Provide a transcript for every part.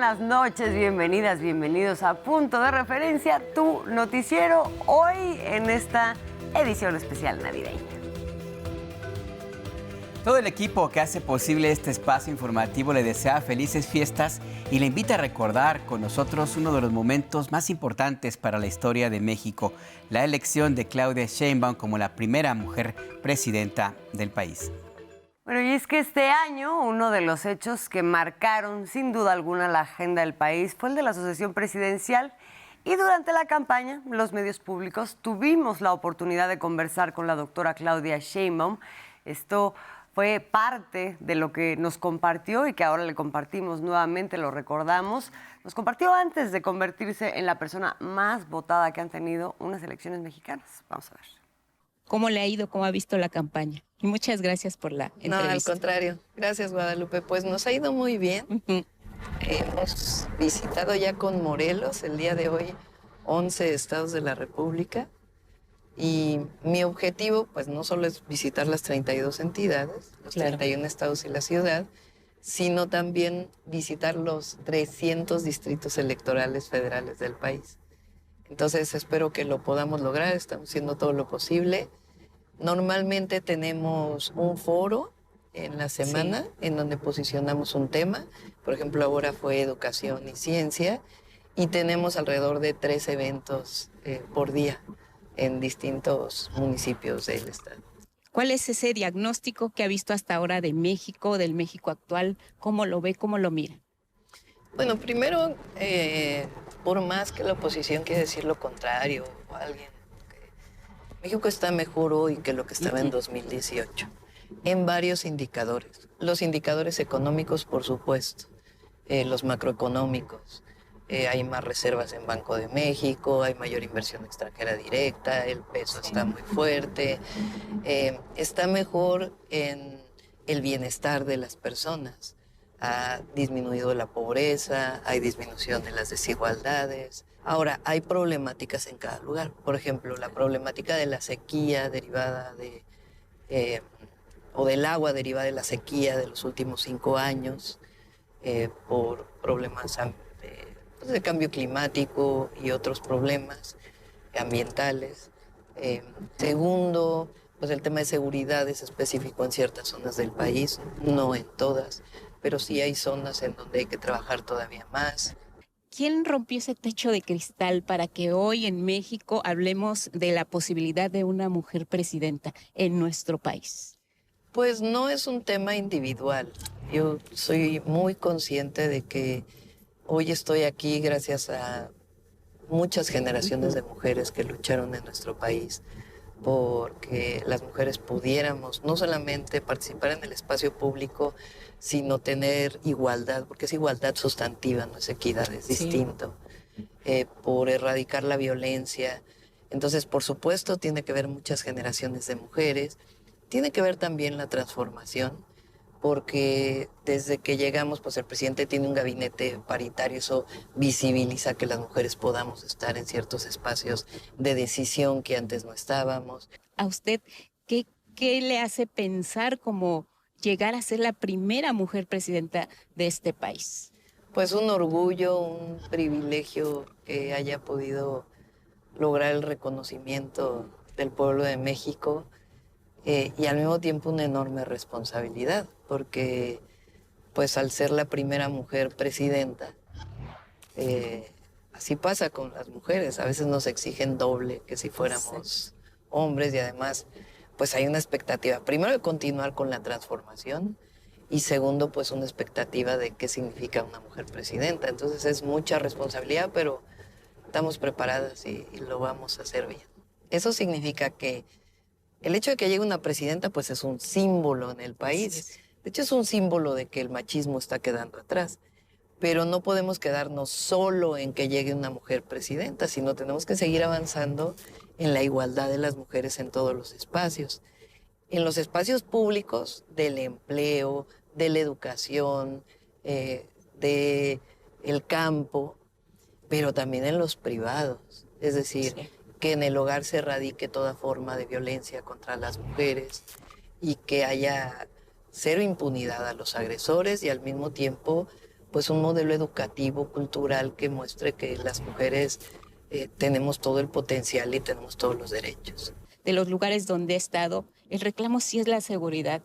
buenas noches, bienvenidas, bienvenidos a Punto de Referencia, tu noticiero, hoy en esta edición especial navideña. Todo el equipo que hace posible este espacio informativo le desea felices fiestas y le invita a recordar con nosotros uno de los momentos más importantes para la historia de México, la elección de Claudia Sheinbaum como la primera mujer presidenta del país. Bueno, y es que este año uno de los hechos que marcaron sin duda alguna la agenda del país fue el de la sucesión presidencial. Y durante la campaña, los medios públicos tuvimos la oportunidad de conversar con la doctora Claudia Sheinbaum. Esto fue parte de lo que nos compartió y que ahora le compartimos nuevamente, lo recordamos. Nos compartió antes de convertirse en la persona más votada que han tenido unas elecciones mexicanas. Vamos a ver. ¿Cómo le ha ido? ¿Cómo ha visto la campaña? Y muchas gracias por la entrevista. No, al contrario. Gracias, Guadalupe. Pues nos ha ido muy bien. Hemos visitado ya con Morelos el día de hoy 11 estados de la República. Y mi objetivo, pues no solo es visitar las 32 entidades, los 31 estados y la ciudad, sino también visitar los 300 distritos electorales federales del país. Entonces espero que lo podamos lograr, estamos haciendo todo lo posible. Normalmente tenemos un foro en la semana en donde posicionamos un tema. Por ejemplo, ahora fue educación y ciencia y tenemos alrededor de 3 eventos por día en distintos municipios del estado. ¿Cuál es ese diagnóstico que ha visto hasta ahora de México, del México actual? ¿Cómo lo ve, cómo lo mira? Bueno, primero, por más que la oposición quiera decir lo contrario, o alguien, México está mejor hoy que lo que estaba en 2018, en varios indicadores. Los indicadores económicos, por supuesto, los macroeconómicos. Hay más reservas en Banco de México, hay mayor inversión extranjera directa, el peso está muy fuerte, está mejor en el bienestar de las personas. Ha disminuido la pobreza, hay disminución de las desigualdades. Ahora, hay problemáticas en cada lugar. Por ejemplo, la problemática de la sequía derivada o del agua derivada de la sequía de los últimos 5 años, por problemas de cambio climático y otros problemas ambientales. Segundo, pues el tema de seguridad es específico en ciertas zonas del país, no en todas, pero sí hay zonas en donde hay que trabajar todavía más. ¿Quién rompió ese techo de cristal para que hoy en México hablemos de la posibilidad de una mujer presidenta en nuestro país? Pues no es un tema individual. Yo soy muy consciente de que hoy estoy aquí gracias a muchas generaciones de mujeres que lucharon en nuestro país porque las mujeres pudiéramos no solamente participar en el espacio público, sino tener igualdad, porque es igualdad sustantiva, no es equidad, es distinto, por erradicar la violencia. Entonces, por supuesto, tiene que ver muchas generaciones de mujeres, tiene que ver también la transformación, porque desde que llegamos, pues el presidente tiene un gabinete paritario, eso visibiliza que las mujeres podamos estar en ciertos espacios de decisión que antes no estábamos. ¿A usted qué le hace pensar como llegar a ser la primera mujer presidenta de este país? Pues un orgullo, un privilegio que haya podido lograr el reconocimiento del pueblo de México. Y al mismo tiempo una enorme responsabilidad, porque pues al ser la primera mujer presidenta, así pasa con las mujeres, a veces nos exigen doble que si fuéramos hombres y además pues hay una expectativa, primero de continuar con la transformación y segundo pues una expectativa de qué significa una mujer presidenta, entonces es mucha responsabilidad, pero estamos preparadas y lo vamos a hacer bien. Eso significa que el hecho de que llegue una presidenta, pues es un símbolo en el país. De hecho, es un símbolo de que el machismo está quedando atrás. Pero no podemos quedarnos solo en que llegue una mujer presidenta, sino tenemos que seguir avanzando en la igualdad de las mujeres en todos los espacios. En los espacios públicos, del empleo, de la educación, del campo, pero también en los privados. Es decir, que en el hogar se erradique toda forma de violencia contra las mujeres y que haya cero impunidad a los agresores y al mismo tiempo pues un modelo educativo, cultural, que muestre que las mujeres tenemos todo el potencial y tenemos todos los derechos. De los lugares donde he estado, el reclamo sí es la seguridad,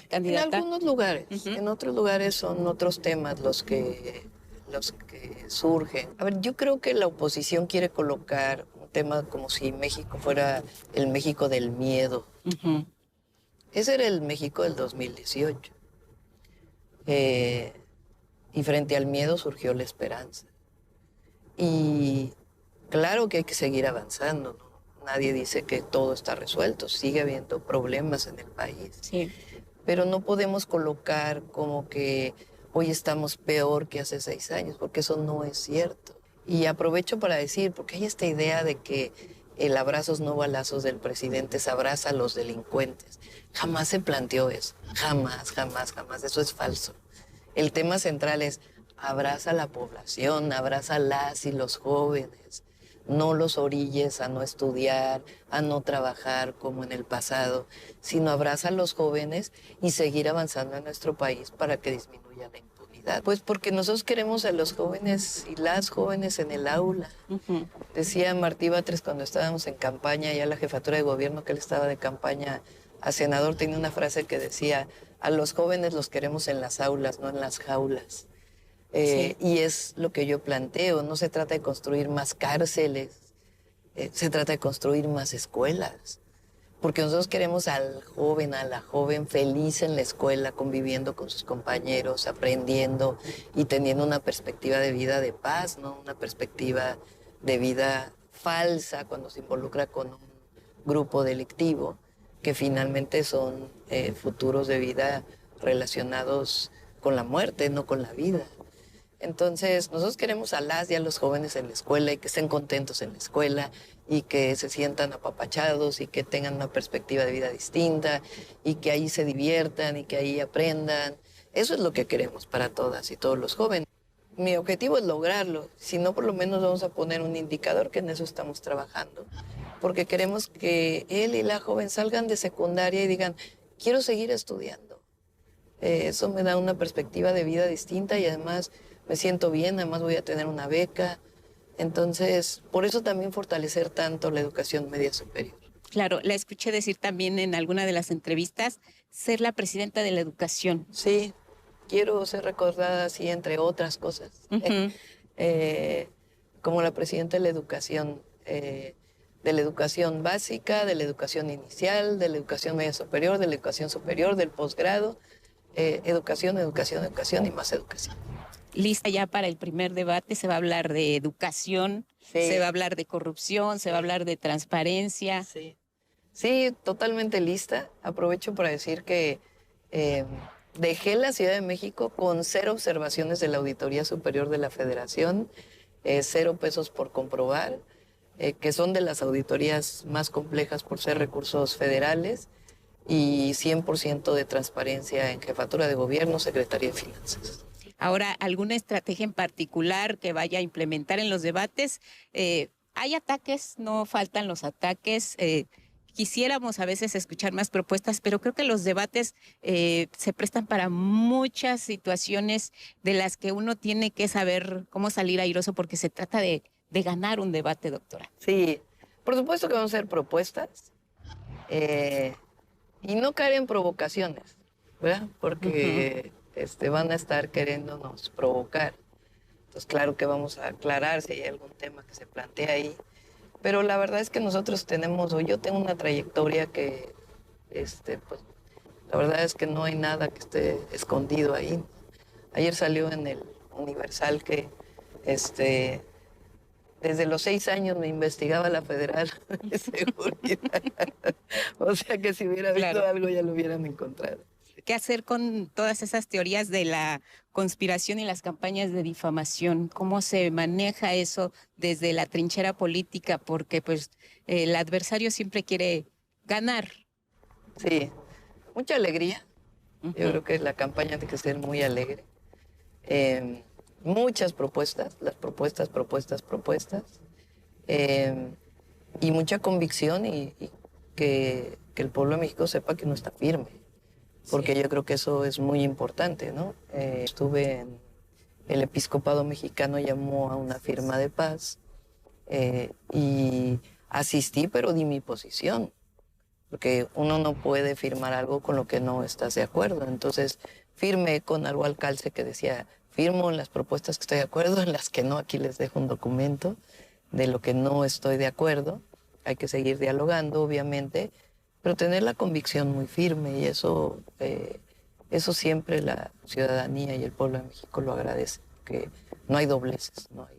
candidata. En algunos lugares, en otros lugares son otros temas los que surgen. A ver, yo creo que la oposición quiere colocar un tema como si México fuera el México del miedo. Ese era el México del 2018. Y frente al miedo surgió la esperanza. Y claro que hay que seguir avanzando, ¿no? Nadie dice que todo está resuelto, sigue habiendo problemas en el país. Sí. Pero no podemos colocar como que hoy estamos peor que hace 6 años, porque eso no es cierto. Y aprovecho para decir, porque hay esta idea de que el abrazos no balazos del presidente se abraza a los delincuentes. Jamás se planteó eso, jamás, jamás, jamás, eso es falso. El tema central es abraza a la población, abraza a las y los jóvenes. No los orilles a no estudiar, a no trabajar como en el pasado, sino abraza a los jóvenes y seguir avanzando en nuestro país para que disminuya la impunidad. Pues porque nosotros queremos a los jóvenes y las jóvenes en el aula. Decía Martí Batres cuando estábamos en campaña, ya la jefatura de gobierno, que él estaba de campaña a senador, tenía una frase que decía, a los jóvenes los queremos en las aulas, no en las jaulas. Sí. Y es lo que yo planteo, no se trata de construir más cárceles, se trata de construir más escuelas, porque nosotros queremos al joven, a la joven feliz en la escuela, conviviendo con sus compañeros, aprendiendo y teniendo una perspectiva de vida de paz, no una perspectiva de vida falsa cuando se involucra con un grupo delictivo, que finalmente son futuros de vida relacionados con la muerte, no con la vida. Entonces, nosotros queremos a las y a los jóvenes en la escuela y que estén contentos en la escuela y que se sientan apapachados y que tengan una perspectiva de vida distinta y que ahí se diviertan y que ahí aprendan. Eso es lo que queremos para todas y todos los jóvenes. Mi objetivo es lograrlo, si no por lo menos vamos a poner un indicador, que en eso estamos trabajando, porque queremos que él y la joven salgan de secundaria y digan, quiero seguir estudiando. Eso me da una perspectiva de vida distinta y además me siento bien, además voy a tener una beca. Entonces, por eso también fortalecer tanto la educación media superior. Claro, la escuché decir también en alguna de las entrevistas, ser la presidenta de la educación. Sí, quiero ser recordada así, entre otras cosas. Como la presidenta de la educación básica, de la educación inicial, de la educación media superior, de la educación superior, del posgrado. Educación, educación, educación y más educación. Lista ya para el primer debate, se va a hablar de educación, sí. Se va a hablar de corrupción, se va a hablar de transparencia. Sí, sí, totalmente lista. Aprovecho para decir que dejé la Ciudad de México con 0 observaciones de la Auditoría Superior de la Federación, 0 pesos por comprobar, que son de las auditorías más complejas por ser recursos federales, y 100% de transparencia en Jefatura de Gobierno, Secretaría de Finanzas. Ahora, ¿alguna estrategia en particular que vaya a implementar en los debates? Hay ataques, no faltan los ataques. Quisiéramos a veces escuchar más propuestas, pero creo que los debates se prestan para muchas situaciones de las que uno tiene que saber cómo salir airoso, porque se trata de ganar un debate, doctora. Sí, por supuesto que vamos a hacer propuestas. Y no caer en provocaciones, ¿verdad? Porque van a estar queriéndonos provocar. Entonces, claro que vamos a aclarar si hay algún tema que se plantea ahí. Pero la verdad es que nosotros yo tengo una trayectoria que, pues, la verdad es que no hay nada que esté escondido ahí. Ayer salió en el Universal que, desde los 6 años me investigaba la Federal de Seguridad. O sea que si hubiera habido algo ya lo hubieran encontrado. ¿Qué hacer con todas esas teorías de la conspiración y las campañas de difamación? ¿Cómo se maneja eso desde la trinchera política? Porque pues el adversario siempre quiere ganar. Sí, mucha alegría. Yo creo que la campaña tiene que ser muy alegre. Muchas propuestas, las propuestas. Y mucha convicción y que el pueblo de México sepa que no está firme. Porque yo creo que eso es muy importante, ¿no? Estuve el episcopado mexicano llamó a una firma de paz y asistí, pero di mi posición, porque uno no puede firmar algo con lo que no estás de acuerdo. Entonces firmé con algo al calce que decía, firmo en las propuestas que estoy de acuerdo, en las que no, aquí les dejo un documento de lo que no estoy de acuerdo. Hay que seguir dialogando, obviamente, pero tener la convicción muy firme, y eso siempre la ciudadanía y el pueblo de México lo agradece, que no hay dobleces, no hay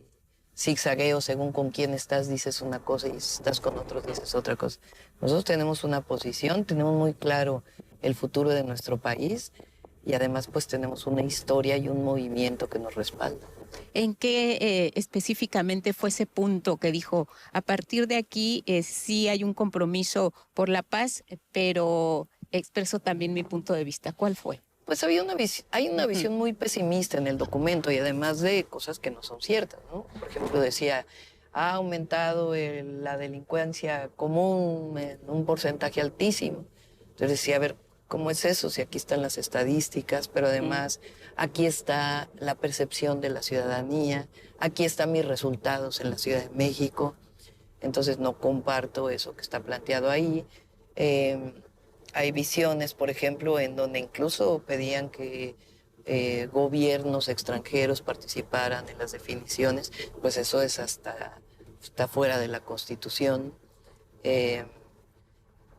zigzagueo según con quién estás, dices una cosa, y si estás con otros dices otra cosa. Nosotros tenemos una posición, tenemos muy claro el futuro de nuestro país, y además pues tenemos una historia y un movimiento que nos respalda. ¿En qué específicamente fue ese punto que dijo, a partir de aquí sí hay un compromiso por la paz, pero expreso también mi punto de vista? ¿Cuál fue? Pues hay una visión muy pesimista en el documento, y además de cosas que no son ciertas, ¿no? Por ejemplo, decía, ha aumentado la delincuencia común en un porcentaje altísimo. Entonces decía, a ver, ¿cómo es eso? Si aquí están las estadísticas, pero además aquí está la percepción de la ciudadanía, aquí están mis resultados en la Ciudad de México. Entonces no comparto eso que está planteado ahí. Hay visiones, por ejemplo, en donde incluso pedían que gobiernos extranjeros participaran en las definiciones, pues eso es está fuera de la Constitución.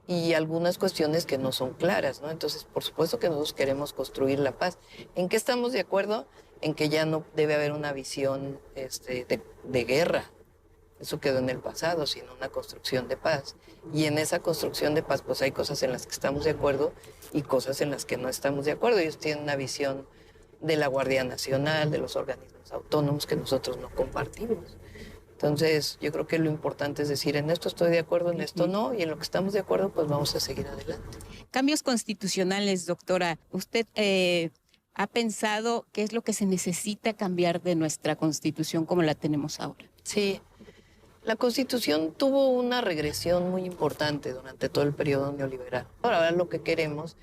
Y algunas cuestiones que no son claras, ¿no? Entonces, por supuesto que nosotros queremos construir la paz. ¿En qué estamos de acuerdo? En que ya no debe haber una visión de guerra. Eso quedó en el pasado, sino una construcción de paz. Y en esa construcción de paz, pues hay cosas en las que estamos de acuerdo y cosas en las que no estamos de acuerdo. Ellos tienen una visión de la Guardia Nacional, de los organismos autónomos que nosotros no compartimos. Entonces, yo creo que lo importante es decir, en esto estoy de acuerdo, en esto no, y en lo que estamos de acuerdo, pues vamos a seguir adelante. Cambios constitucionales, doctora. ¿Usted ha pensado qué es lo que se necesita cambiar de nuestra Constitución como la tenemos ahora? Sí, la Constitución tuvo una regresión muy importante durante todo el periodo neoliberal. Ahora lo que queremos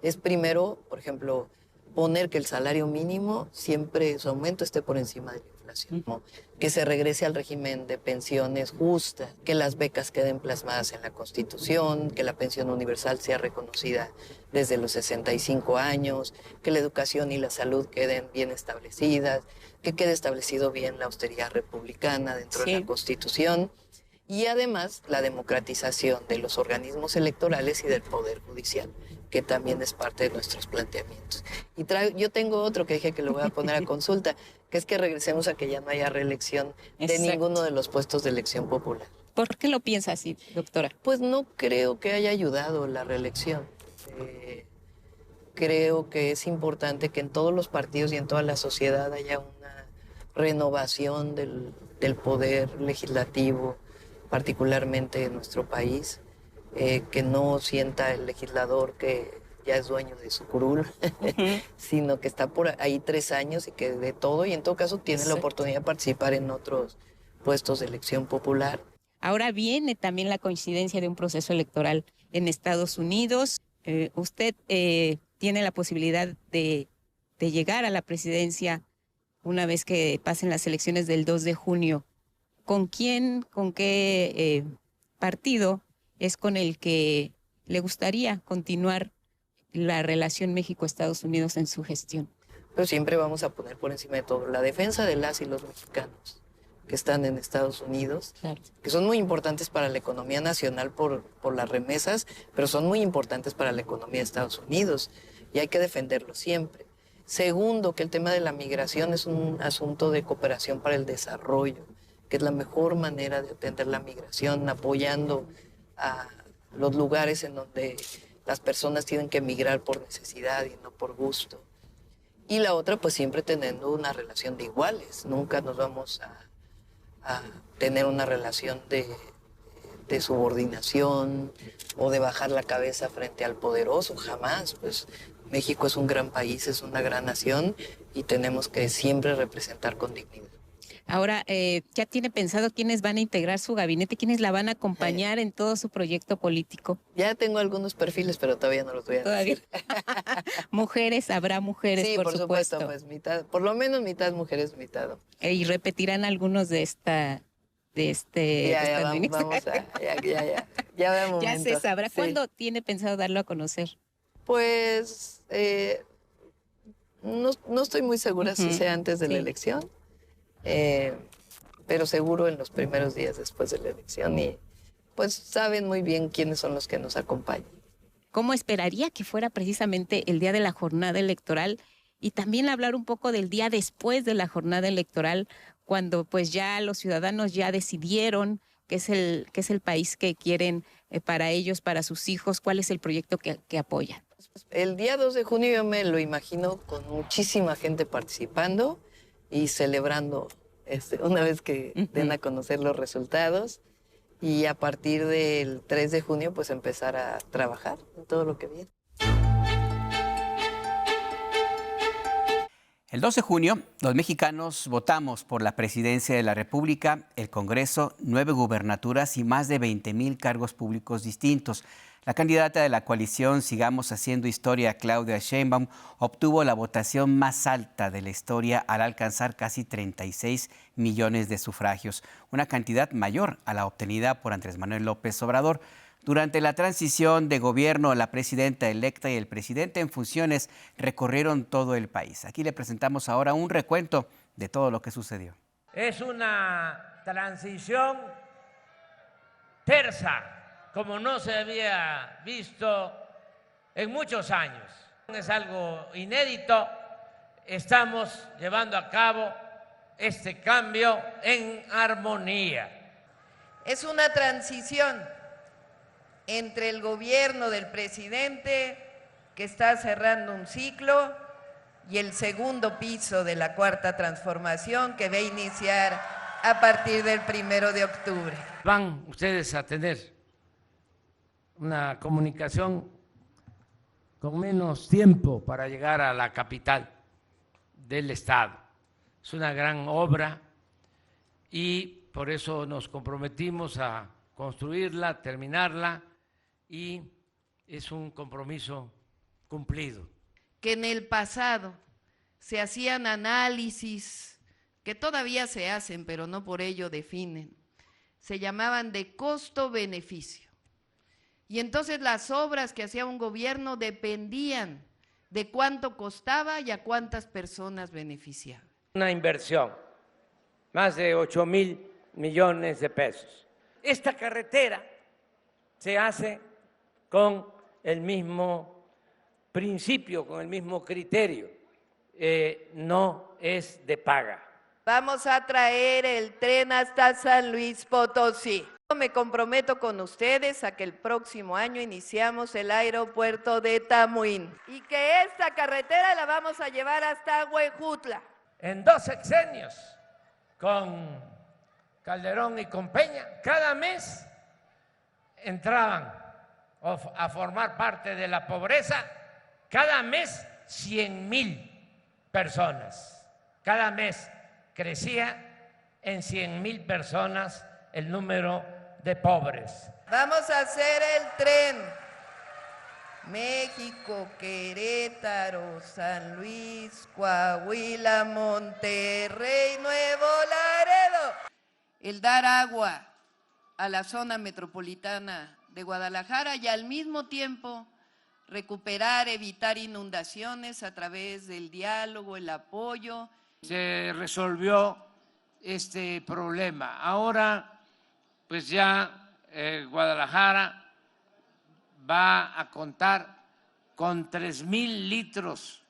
es primero, por ejemplo, poner que el salario mínimo siempre su aumento esté por encima de la inflación, ¿no? Que se regrese al régimen de pensiones justas, que las becas queden plasmadas en la Constitución, que la pensión universal sea reconocida desde los 65 años, que la educación y la salud queden bien establecidas, que quede establecido bien la austeridad republicana dentro de la Constitución, y además la democratización de los organismos electorales y del Poder Judicial, que también es parte de nuestros planteamientos. Y yo tengo otro que dije que lo voy a poner a consulta, que es que regresemos a que ya no haya reelección de ninguno de los puestos de elección popular. ¿Por qué lo piensa así, doctora? Pues no creo que haya ayudado la reelección. Creo que es importante que en todos los partidos y en toda la sociedad haya una renovación del poder legislativo, particularmente en nuestro país, que no sienta el legislador que ya es dueño de su curul, sino que está por ahí 3 años y que de todo, y en todo caso tiene la oportunidad de participar en otros puestos de elección popular. Ahora viene también la coincidencia de un proceso electoral en Estados Unidos. Usted tiene la posibilidad de llegar a la presidencia una vez que pasen las elecciones del 2 de junio. ¿Con quién, con qué partido es con el que le gustaría continuar la relación México-Estados Unidos en su gestión? Pero siempre vamos a poner por encima de todo la defensa de las y los mexicanos que están en Estados Unidos, claro, que son muy importantes para la economía nacional por las remesas, pero son muy importantes para la economía de Estados Unidos y hay que defenderlo siempre. Segundo, que el tema de la migración es un asunto de cooperación para el desarrollo, que es la mejor manera de atender la migración, apoyando a los lugares en donde las personas tienen que migrar por necesidad y no por gusto. Y la otra, pues siempre teniendo una relación de iguales. Nunca nos vamos a tener una relación de subordinación o de bajar la cabeza frente al poderoso, jamás. Pues México es un gran país, es una gran nación y tenemos que siempre representar con dignidad. Ahora, ¿ya tiene pensado quiénes van a integrar su gabinete, quiénes la van a acompañar en todo su proyecto político? Ya tengo algunos perfiles, pero todavía no los voy a decir. Mujeres, habrá mujeres, Sí, por supuesto, supuesto. pues mitad, por lo menos mitad mujeres, mitad hombres. Y repetirán algunos de esta Vamos a, ya habrá momento. Ya se sabrá. Sí. ¿Cuándo tiene pensado darlo a conocer? Pues no estoy muy segura si sea antes de la elección, pero seguro en los primeros días después de la elección, y pues saben muy bien quiénes son los que nos acompañan. ¿Cómo esperaría que fuera precisamente el día de la jornada electoral? Y también hablar un poco del día después de la jornada electoral, cuando pues ya los ciudadanos ya decidieron qué es el país que quieren para ellos, para sus hijos, cuál es el proyecto que apoyan. El día 2 de junio yo me lo imagino con muchísima gente participando y celebrando una vez que den a conocer los resultados, y a partir del 3 de junio pues empezar a trabajar en todo lo que viene. El 12 de junio, los mexicanos votamos por la presidencia de la República, el Congreso, 9 gubernaturas y más de 20,000 cargos públicos distintos. La candidata de la coalición Sigamos Haciendo Historia, Claudia Sheinbaum, obtuvo la votación más alta de la historia al alcanzar casi 36 millones de sufragios, una cantidad mayor a la obtenida por Andrés Manuel López Obrador. Durante la transición de gobierno, la presidenta electa y el presidente en funciones recorrieron todo el país. Aquí le presentamos ahora un recuento de todo lo que sucedió. Es una transición tersa, como no se había visto en muchos años. Es algo inédito. Estamos llevando a cabo este cambio en armonía. Es una transición entre el gobierno del presidente, que está cerrando un ciclo, y el segundo piso de la Cuarta Transformación, que va a iniciar a partir del 1 de octubre. Van ustedes a tener una comunicación con menos tiempo para llegar a la capital del Estado. Es una gran obra y por eso nos comprometimos a construirla, terminarla, y es un compromiso cumplido. Que en el pasado se hacían análisis, que todavía se hacen, pero no por ello definen, se llamaban de costo-beneficio. Y entonces las obras que hacía un gobierno dependían de cuánto costaba y a cuántas personas beneficiaba. Una inversión, más de 8,000 millones de pesos. Esta carretera se hace con el mismo principio, con el mismo criterio, no es de paga. Vamos a traer el tren hasta San Luis Potosí. Me comprometo con ustedes a que el próximo año iniciamos el aeropuerto de Tamuín y que esta carretera la vamos a llevar hasta Huejutla. En 2 sexenios, con Calderón y con Peña, cada mes entraban a formar parte de la pobreza, cada mes 100,000 personas. Cada mes crecía en 100,000 personas el número de pobres. Vamos a hacer el tren México, Querétaro, San Luis, Coahuila, Monterrey, Nuevo Laredo. El dar agua a la zona metropolitana de Guadalajara y al mismo tiempo recuperar, evitar inundaciones a través del diálogo, el apoyo. Se resolvió este problema. Ahora, pues ya Guadalajara va a contar con 3,000 litros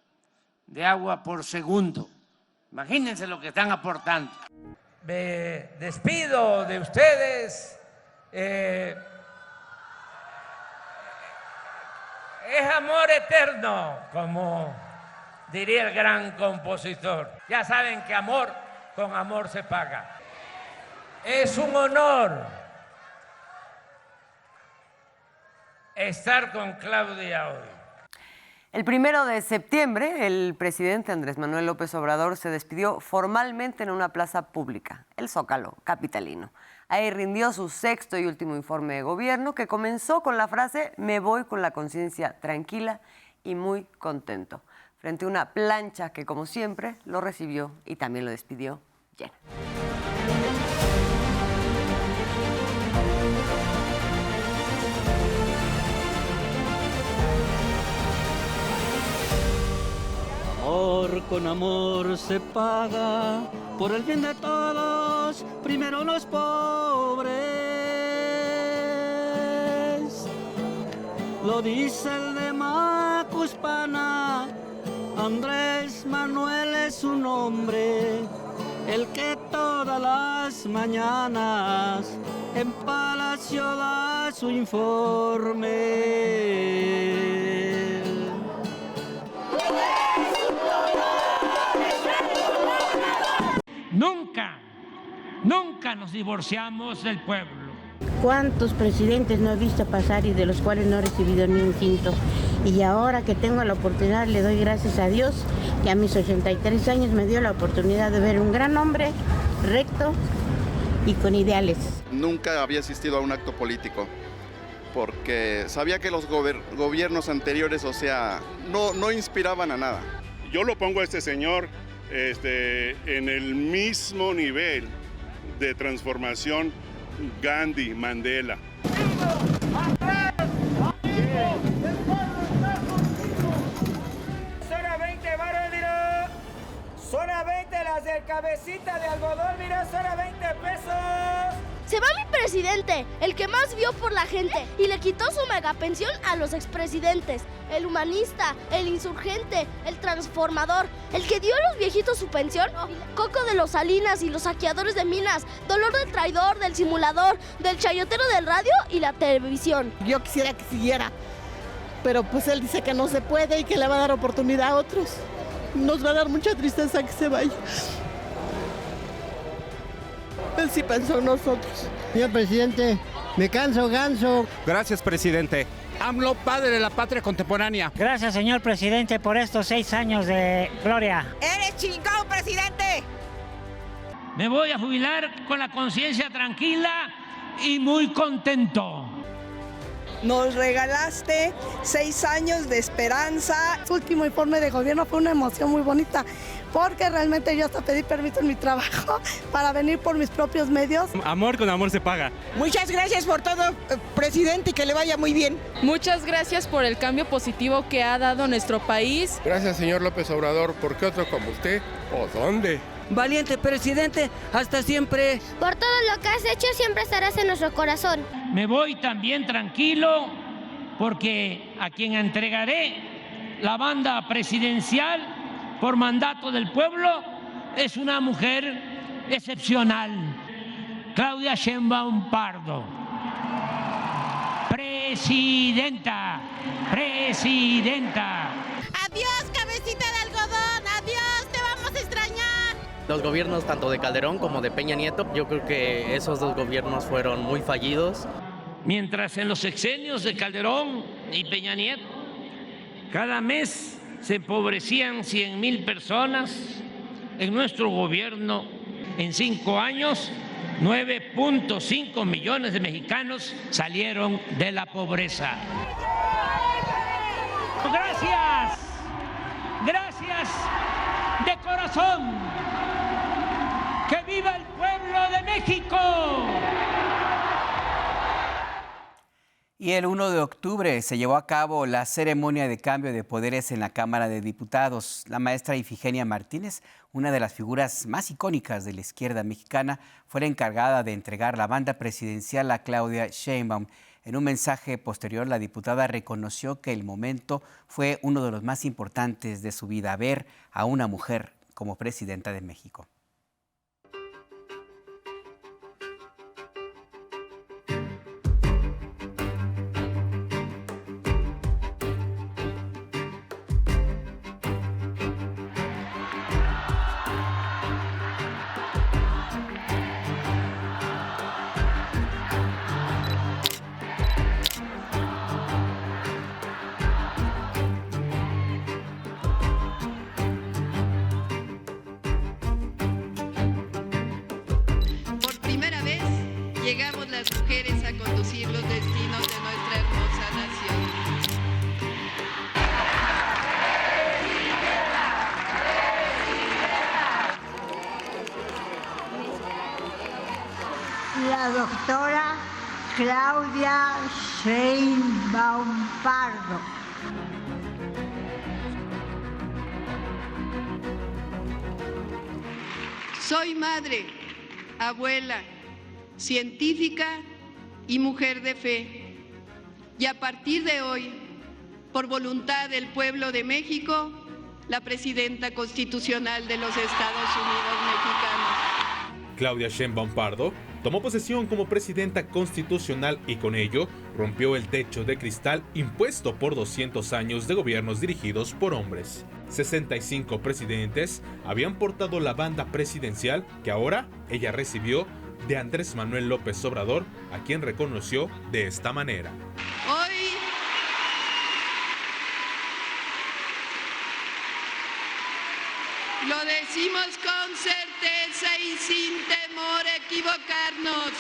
de agua por segundo. Imagínense lo que están aportando. Me despido de ustedes. Es amor eterno, como diría el gran compositor. Ya saben que amor con amor se paga. Es un honor estar con Claudia hoy. El 1 de septiembre, el presidente Andrés Manuel López Obrador se despidió formalmente en una plaza pública, el Zócalo capitalino. Ahí rindió su sexto y último informe de gobierno, que comenzó con la frase: "Me voy con la conciencia tranquila y muy contento", frente a una plancha que, como siempre, lo recibió y también lo despidió llena. Amor con amor se paga, por el bien de todos, primero los pobres. Lo dice el de Macuspana, Andrés Manuel es su nombre, el que todas las mañanas en Palacio da su informe. Nunca nos divorciamos del pueblo. ¿Cuántos presidentes no he visto pasar y de los cuales no he recibido ni un quinto? Y ahora que tengo la oportunidad, le doy gracias a Dios que a mis 83 años me dio la oportunidad de ver un gran hombre, recto y con ideales. Nunca había asistido a un acto político, porque sabía que los gobiernos anteriores, no inspiraban a nada. Yo lo pongo a este señor en el mismo nivel de transformación Gandhi, Mandela. Zona 20, varo, mira. Zona 20, las del cabecita de algodón, mira, zona 20 pesos. Se va mi presidente, el que más vio por la gente y le quitó su megapensión a los expresidentes. El humanista, el insurgente, el transformador, el que dio a los viejitos su pensión. Coco de los Salinas y los saqueadores de minas. Dolor del traidor, del simulador, del chayotero del radio y la televisión. Yo quisiera que siguiera, pero pues él dice que no se puede y que le va a dar oportunidad a otros. Nos va a dar mucha tristeza que se vaya. Él sí pensó en nosotros. Señor presidente, me canso ganso. Gracias, presidente. AMLO, padre de la patria contemporánea. Gracias, señor presidente, por estos 6 años de gloria. ¡Eres chingón, presidente! Me voy a jubilar con la conciencia tranquila y muy contento. Nos regalaste 6 años de esperanza. Su último informe de gobierno fue una emoción muy bonita, porque realmente yo hasta pedí permiso en mi trabajo para venir por mis propios medios. Amor con amor se paga. Muchas gracias por todo, presidente, y que le vaya muy bien. Muchas gracias por el cambio positivo que ha dado nuestro país. Gracias, señor López Obrador, porque otro como usted, ¿o dónde? Valiente presidente, hasta siempre. Por todo lo que has hecho, siempre estarás en nuestro corazón. Me voy también tranquilo, porque a quien entregaré la banda presidencial por mandato del pueblo es una mujer excepcional, Claudia Sheinbaum Pardo. Presidenta. Adiós, cabecita de algodón, adiós, te vamos a extrañar. Los gobiernos tanto de Calderón como de Peña Nieto, yo creo que esos dos gobiernos fueron muy fallidos. Mientras en los sexenios de Calderón y Peña Nieto, cada mes se empobrecían 100,000 personas, en nuestro gobierno, en 5 años, 9.5 millones de mexicanos salieron de la pobreza. Gracias de corazón. ¡Que viva el pueblo de México! Y el 1 de octubre se llevó a cabo la ceremonia de cambio de poderes en la Cámara de Diputados. La maestra Ifigenia Martínez, una de las figuras más icónicas de la izquierda mexicana, fue la encargada de entregar la banda presidencial a Claudia Sheinbaum. En un mensaje posterior, la diputada reconoció que el momento fue uno de los más importantes de su vida, ver a una mujer como presidenta de México. llegamos las mujeres a conducir los destinos de nuestra hermosa nación. La doctora Claudia Sheinbaum Pardo. Soy madre, abuela, científica y mujer de fe. Y a partir de hoy, por voluntad del pueblo de México, la presidenta constitucional de los Estados Unidos mexicanos. Claudia Sheinbaum Pardo tomó posesión como presidenta constitucional y con ello rompió el techo de cristal impuesto por 200 años de gobiernos dirigidos por hombres. 65 presidentes habían portado la banda presidencial que ahora ella recibió de Andrés Manuel López Obrador, a quien reconoció de esta manera. Hoy lo decimos con certeza y sin temor a equivocarnos.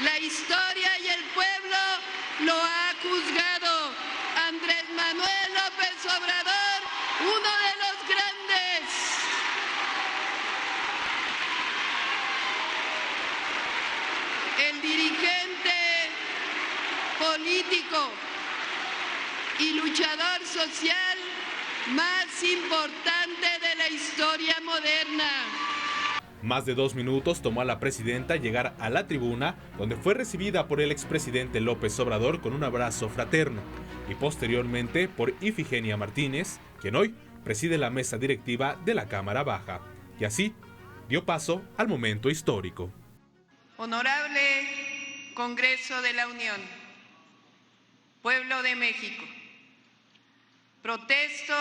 La historia y el pueblo lo ha juzgado. Andrés Manuel López Obrador, uno de los grandes. El dirigente político y luchador social más importante de la historia moderna. Más de 2 minutos tomó a la presidenta llegar a la tribuna, donde fue recibida por el expresidente López Obrador con un abrazo fraterno y posteriormente por Ifigenia Martínez, quien hoy preside la mesa directiva de la Cámara Baja. Y así dio paso al momento histórico. Honorable Congreso de la Unión, Pueblo de México, protesto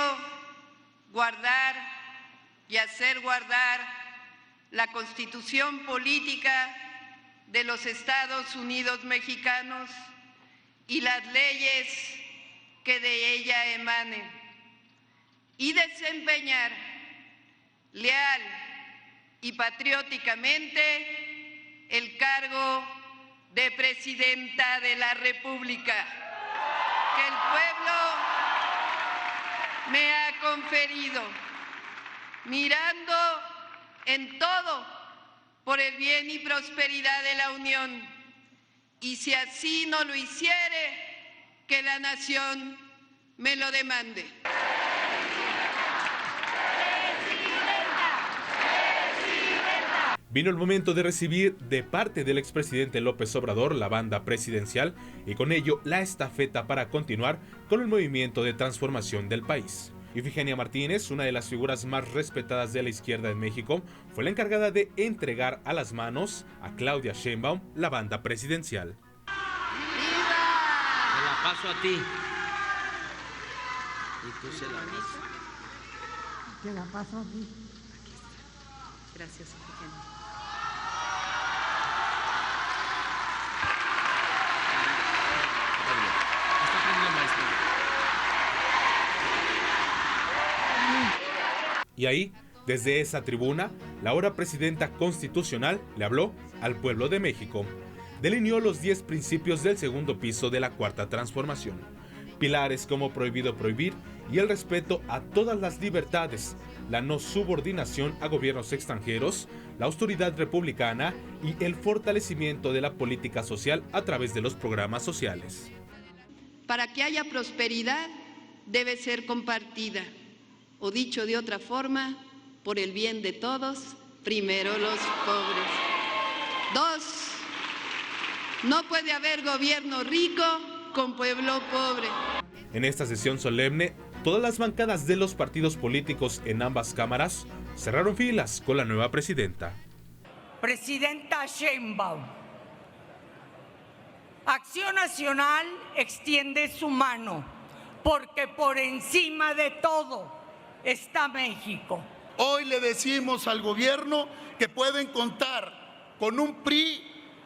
guardar y hacer guardar la Constitución política de los Estados Unidos mexicanos y las leyes que de ella emanen, y desempeñar leal y patrióticamente el cargo de Presidenta de la República que el pueblo me ha conferido, mirando en todo por el bien y prosperidad de la Unión, y si así no lo hiciere, que la nación me lo demande. Vino el momento de recibir de parte del expresidente López Obrador la banda presidencial y con ello la estafeta para continuar con el movimiento de transformación del país. Ifigenia Martínez, una de las figuras más respetadas de la izquierda en México, fue la encargada de entregar a las manos a Claudia Sheinbaum la banda presidencial. Te la paso a ti. Y tú se la das. Te la paso a ti. Gracias, Ifigenia. Y ahí, desde esa tribuna, la ahora presidenta constitucional le habló al pueblo de México. Delineó los 10 principios del segundo piso de la Cuarta Transformación. Pilares como prohibido prohibir y el respeto a todas las libertades, la no subordinación a gobiernos extranjeros, la austeridad republicana y el fortalecimiento de la política social a través de los programas sociales. Para que haya prosperidad, debe ser compartida. O dicho de otra forma, por el bien de todos, primero los pobres. 2. No puede haber gobierno rico con pueblo pobre. En esta sesión solemne, todas las bancadas de los partidos políticos en ambas cámaras cerraron filas con la nueva presidenta. Presidenta Sheinbaum, Acción Nacional extiende su mano, porque por encima de todo está México. Hoy le decimos al gobierno que pueden contar con un PRI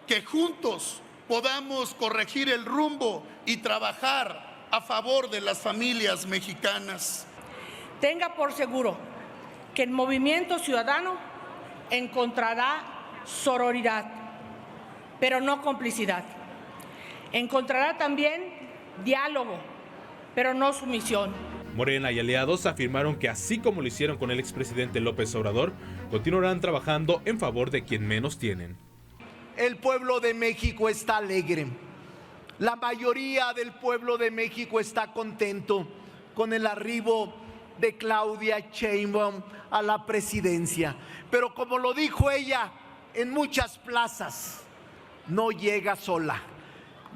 que juntos podamos corregir el rumbo y trabajar a favor de las familias mexicanas. Tenga por seguro que el Movimiento Ciudadano encontrará sororidad, pero no complicidad. Encontrará también diálogo, pero no sumisión. Morena y aliados afirmaron que así como lo hicieron con el expresidente López Obrador, continuarán trabajando en favor de quien menos tienen. El pueblo de México está alegre. La mayoría del pueblo de México está contento con el arribo de Claudia Sheinbaum a la presidencia. Pero como lo dijo ella en muchas plazas, no llega sola,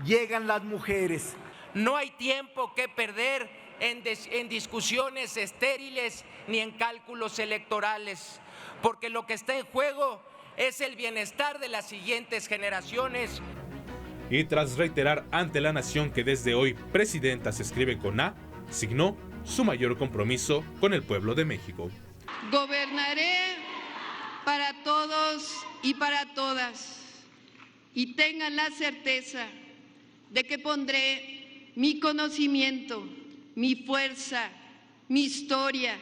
llegan las mujeres. No hay tiempo que perder en discusiones estériles ni en cálculos electorales, porque lo que está en juego es el bienestar de las siguientes generaciones. Y tras reiterar ante la nación que desde hoy presidenta se escribe con A, signó su mayor compromiso con el pueblo de México. Gobernaré para todos y para todas, y tengan la certeza de que pondré mi conocimiento, mi fuerza, mi historia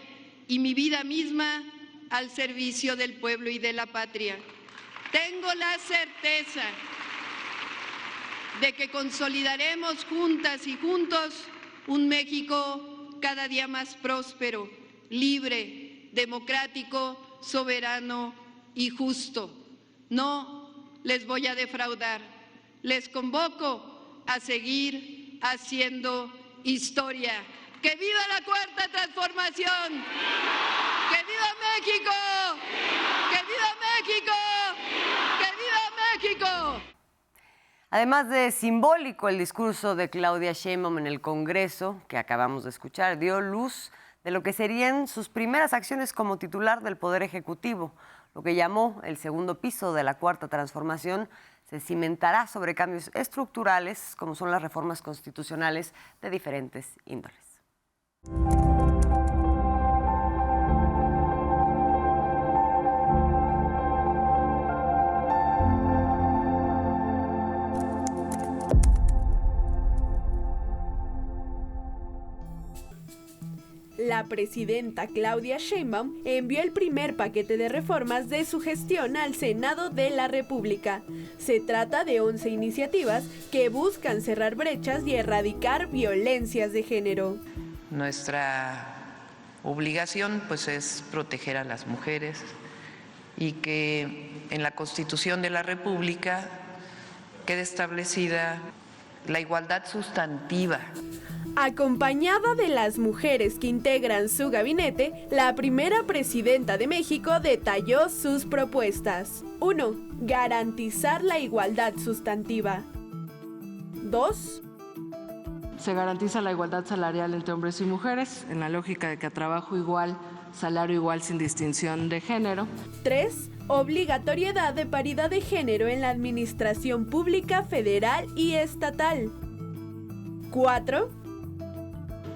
y mi vida misma al servicio del pueblo y de la patria. Tengo la certeza de que consolidaremos juntas y juntos un México cada día más próspero, libre, democrático, soberano y justo. No les voy a defraudar. Les convoco a seguir haciendo historia. ¡Que viva la Cuarta Transformación! ¡Que viva México! ¡Que viva México! ¡Que viva México! Además de simbólico, el discurso de Claudia Sheinbaum en el Congreso, que acabamos de escuchar, dio luz de lo que serían sus primeras acciones como titular del Poder Ejecutivo. Lo que llamó el segundo piso de la Cuarta Transformación se cimentará sobre cambios estructurales, como son las reformas constitucionales de diferentes índoles. La presidenta Claudia Sheinbaum envió el primer paquete de reformas de su gestión al Senado de la República. Se trata de 11 iniciativas que buscan cerrar brechas y erradicar violencias de género. Nuestra obligación pues es proteger a las mujeres y que en la Constitución de la República quede establecida la igualdad sustantiva. Acompañada de las mujeres que integran su gabinete, la primera presidenta de México detalló sus propuestas. 1. Garantizar la igualdad sustantiva. 2. Se garantiza la igualdad salarial entre hombres y mujeres, en la lógica de que a trabajo igual, salario igual sin distinción de género. 3. Obligatoriedad de paridad de género en la administración pública federal y estatal. 4.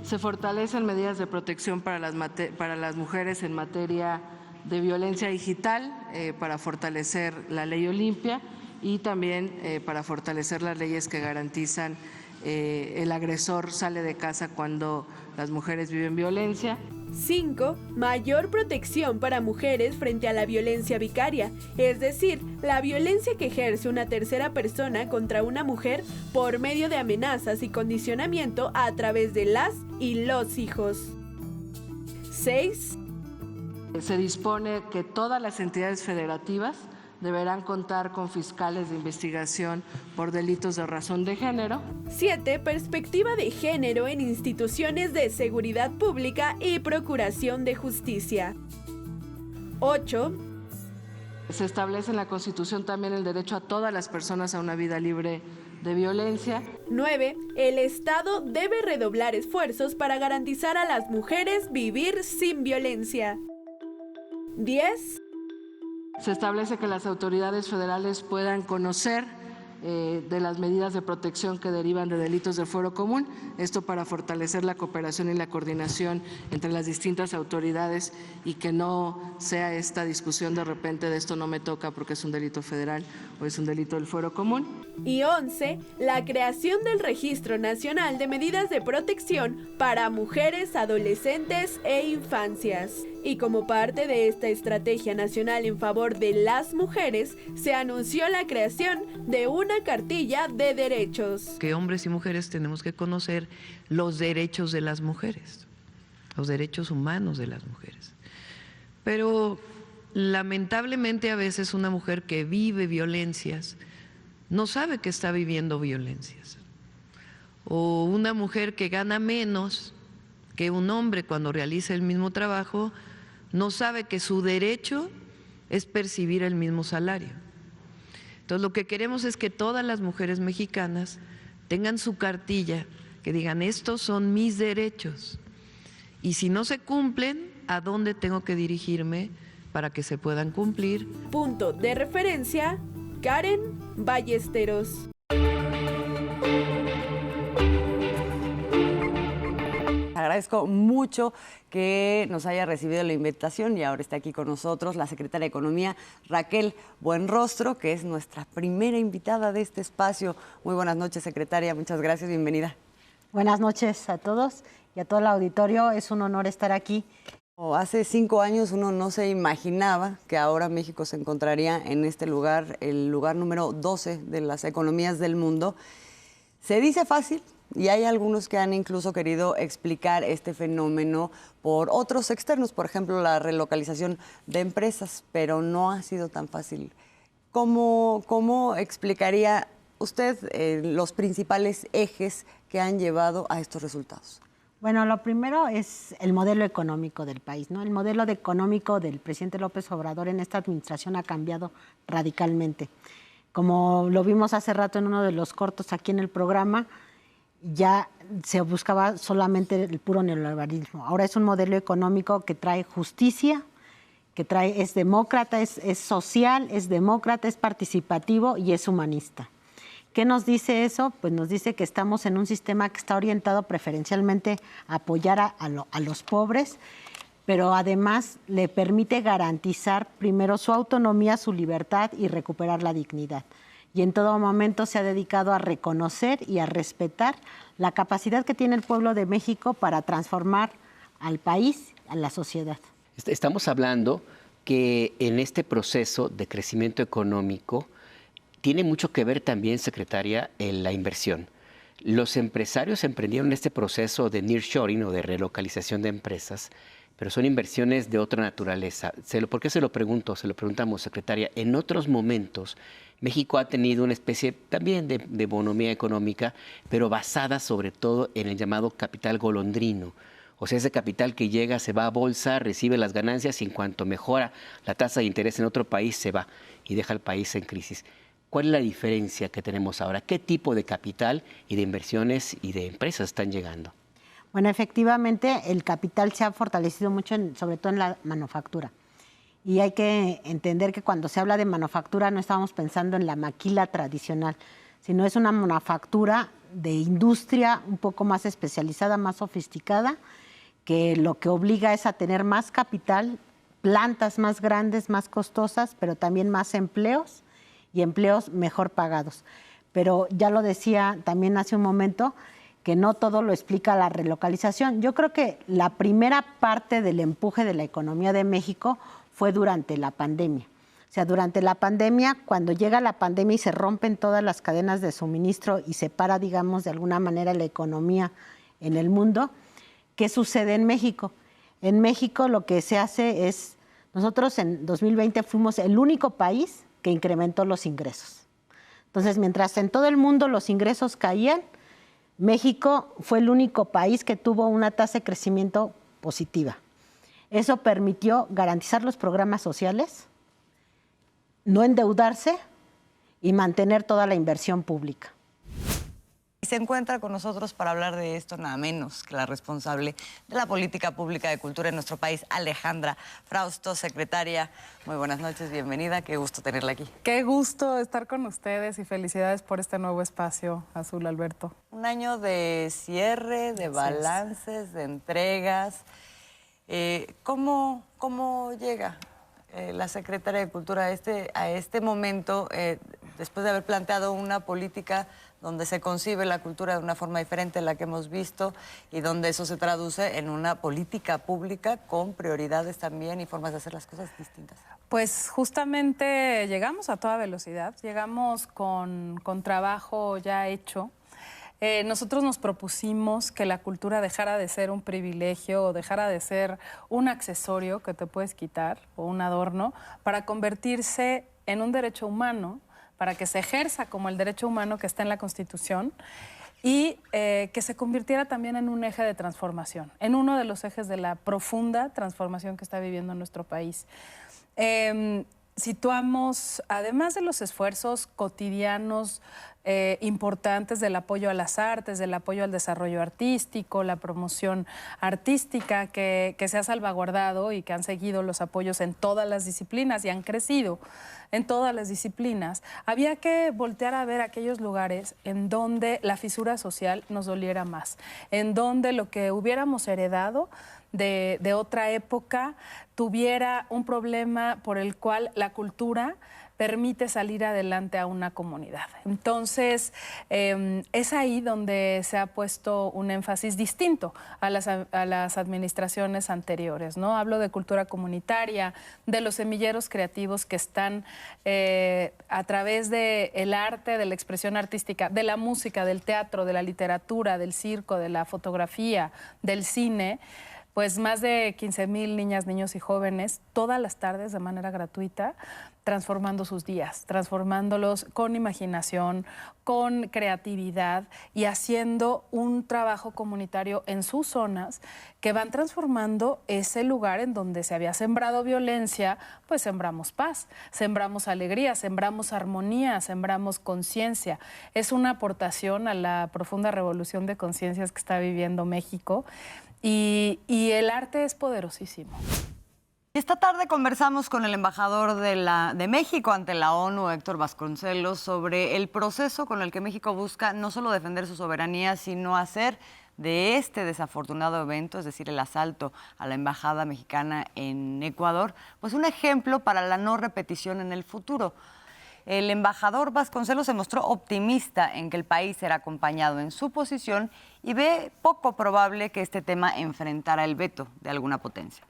Se fortalecen medidas de protección para las mujeres en materia de violencia digital, para fortalecer la ley Olimpia y también para fortalecer las leyes que garantizan el agresor sale de casa cuando las mujeres viven violencia. 5. Mayor protección para mujeres frente a la violencia vicaria, es decir, la violencia que ejerce una tercera persona contra una mujer por medio de amenazas y condicionamiento a través de las y los hijos. 6. Se dispone que todas las entidades federativas deberán contar con fiscales de investigación por delitos de razón de género. 7. Perspectiva de género en instituciones de seguridad pública y procuración de justicia. 8. Se establece en la Constitución también el derecho a todas las personas a una vida libre de violencia. 9. El Estado debe redoblar esfuerzos para garantizar a las mujeres vivir sin violencia. 10. Se establece que las autoridades federales puedan conocer de las medidas de protección que derivan de delitos de fuero común, esto para fortalecer la cooperación y la coordinación entre las distintas autoridades y que no sea esta discusión de repente de esto no me toca porque es un delito federal o es un delito del fuero común. Y 11. La creación del Registro Nacional de Medidas de Protección para Mujeres, Adolescentes e Infancias. Y como parte de esta estrategia nacional en favor de las mujeres, se anunció la creación de una cartilla de derechos. Que hombres y mujeres tenemos que conocer los derechos de las mujeres, los derechos humanos de las mujeres. Pero lamentablemente a veces una mujer que vive violencias no sabe que está viviendo violencias. O una mujer que gana menos que un hombre cuando realiza el mismo trabajo no sabe que su derecho es percibir el mismo salario. Entonces lo que queremos es que todas las mujeres mexicanas tengan su cartilla, que digan estos son mis derechos y si no se cumplen, ¿a dónde tengo que dirigirme para que se puedan cumplir? Punto de referencia, Karen Ballesteros. Agradezco mucho que nos haya recibido la invitación y ahora está aquí con nosotros la secretaria de Economía, Raquel Buenrostro, que es nuestra primera invitada de este espacio. Muy buenas noches, secretaria. Muchas gracias. Bienvenida. Buenas noches a todos y a todo el auditorio. Es un honor estar aquí. Hace 5 años uno no se imaginaba que ahora México se encontraría en este lugar, el lugar número 12 de las economías del mundo. Se dice fácil. Y hay algunos que han incluso querido explicar este fenómeno por otros externos, por ejemplo, la relocalización de empresas, pero no ha sido tan fácil. ¿Cómo explicaría usted los principales ejes que han llevado a estos resultados? Bueno, lo primero es el modelo económico del país, ¿no? El modelo económico del presidente López Obrador en esta administración ha cambiado radicalmente. Como lo vimos hace rato en uno de los cortos aquí en el programa, ya se buscaba solamente el puro neoliberalismo. Ahora es un modelo económico que trae justicia, es demócrata, es social, es demócrata, es participativo y es humanista. ¿Qué nos dice eso? Pues nos dice que estamos en un sistema que está orientado preferencialmente a apoyar a los pobres, pero además le permite garantizar primero su autonomía, su libertad y recuperar la dignidad. Y en todo momento se ha dedicado a reconocer y a respetar la capacidad que tiene el pueblo de México para transformar al país, a la sociedad. Estamos hablando que en este proceso de crecimiento económico tiene mucho que ver también, secretaria, en la inversión. Los empresarios emprendieron este proceso de nearshoring o de relocalización de empresas, pero son inversiones de otra naturaleza. ¿Por qué se lo pregunto? Se lo preguntamos, secretaria. En otros momentos, México ha tenido una especie también de bonomía económica, pero basada sobre todo en el llamado capital golondrino. O sea, ese capital que llega, se va a bolsa, recibe las ganancias y en cuanto mejora la tasa de interés en otro país, se va y deja al país en crisis. ¿Cuál es la diferencia que tenemos ahora? ¿Qué tipo de capital y de inversiones y de empresas están llegando? Bueno, efectivamente, el capital se ha fortalecido mucho, sobre todo en la manufactura. Y hay que entender que cuando se habla de manufactura no estamos pensando en la maquila tradicional, sino es una manufactura de industria un poco más especializada, más sofisticada, que lo que obliga es a tener más capital, plantas más grandes, más costosas, pero también más empleos y empleos mejor pagados. Pero ya lo decía también hace un momento, que no todo lo explica la relocalización. Yo creo que la primera parte del empuje de la economía de México fue durante la pandemia. O sea, durante la pandemia, cuando llega la pandemia y se rompen todas las cadenas de suministro y se para, digamos, de alguna manera la economía en el mundo, ¿qué sucede en México? En México lo que se hace es, nosotros en 2020 fuimos el único país que incrementó los ingresos. Entonces, mientras en todo el mundo los ingresos caían, México fue el único país que tuvo una tasa de crecimiento positiva. Eso permitió garantizar los programas sociales, no endeudarse y mantener toda la inversión pública. Y se encuentra con nosotros para hablar de esto nada menos que la responsable de la política pública de cultura en nuestro país, Alejandra Frausto, secretaria. Muy buenas noches, bienvenida, qué gusto tenerla aquí. Qué gusto estar con ustedes y felicidades por este nuevo espacio, Azul Alberto. Un año de cierre, de balances, de entregas. ¿Cómo llega la secretaria de Cultura a este momento, después de haber planteado una política donde se concibe la cultura de una forma diferente a la que hemos visto y donde eso se traduce en una política pública con prioridades también y formas de hacer las cosas distintas. Pues justamente llegamos a toda velocidad, llegamos con trabajo ya hecho. Nosotros nos propusimos que la cultura dejara de ser un privilegio o dejara de ser un accesorio que te puedes quitar o un adorno para convertirse en un derecho humano, para que se ejerza como el derecho humano que está en la Constitución y que se convirtiera también en un eje de transformación, en uno de los ejes de la profunda transformación que está viviendo nuestro país. Situamos, además de los esfuerzos cotidianos importantes del apoyo a las artes, del apoyo al desarrollo artístico, la promoción artística que se ha salvaguardado y que han seguido los apoyos en todas las disciplinas y han crecido en todas las disciplinas, había que voltear a ver aquellos lugares en donde la fisura social nos doliera más, en donde lo que hubiéramos heredado de otra época tuviera un problema por el cual la cultura permite salir adelante a una comunidad. Entonces, es ahí donde se ha puesto un énfasis distinto a las administraciones anteriores, ¿no? Hablo de cultura comunitaria, de los semilleros creativos que están a través del arte, de la expresión artística, de la música, del teatro, de la literatura, del circo, de la fotografía, del cine. Pues más de 15,000 niñas, niños y jóvenes todas las tardes de manera gratuita, transformando sus días, transformándolos con imaginación, con creatividad y haciendo un trabajo comunitario en sus zonas que van transformando ese lugar en donde se había sembrado violencia, pues sembramos paz, sembramos alegría, sembramos armonía, sembramos conciencia. Es una aportación a la profunda revolución de conciencias que está viviendo México. Y el arte es poderosísimo. Esta tarde conversamos con el embajador de México ante la ONU, Héctor Vasconcelos, sobre el proceso con el que México busca no solo defender su soberanía, sino hacer de este desafortunado evento, es decir, el asalto a la embajada mexicana en Ecuador, pues un ejemplo para la no repetición en el futuro. El embajador Vasconcelos se mostró optimista en que el país será acompañado en su posición y ve poco probable que este tema enfrentara el veto de alguna potencia.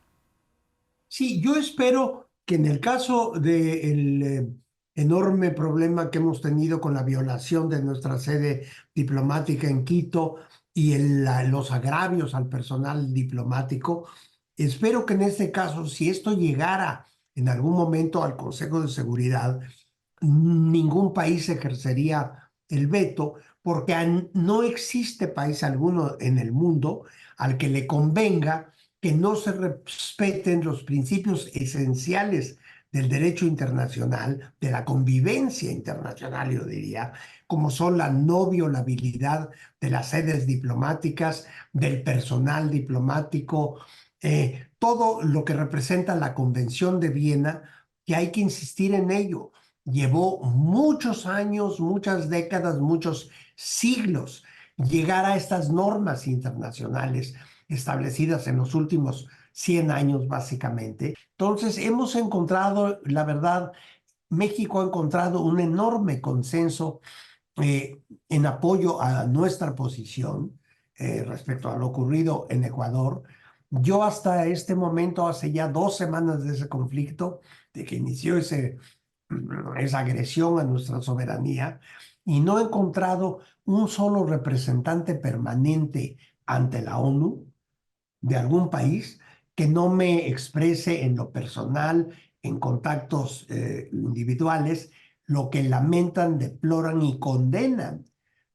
Sí, yo espero que en el caso del enorme problema que hemos tenido con la violación de nuestra sede diplomática en Quito y los agravios al personal diplomático, espero que en este caso, si esto llegara en algún momento al Consejo de Seguridad, ningún país ejercería el veto, porque no existe país alguno en el mundo al que le convenga que no se respeten los principios esenciales del derecho internacional, de la convivencia internacional, yo diría, como son la no violabilidad de las sedes diplomáticas, del personal diplomático, todo lo que representa la Convención de Viena, que hay que insistir en ello. Llevó muchos años, muchas décadas, muchos siglos llegar a estas normas internacionales establecidas en los últimos 100 años, básicamente. Entonces, hemos encontrado, la verdad, México ha encontrado un enorme consenso en apoyo a nuestra posición respecto a lo ocurrido en Ecuador. Yo hasta este momento, hace ya 2 semanas de ese conflicto, de que inició esa agresión a nuestra soberanía, y no he encontrado un solo representante permanente ante la ONU de algún país que no me exprese en lo personal, en contactos individuales, lo que lamentan, deploran y condenan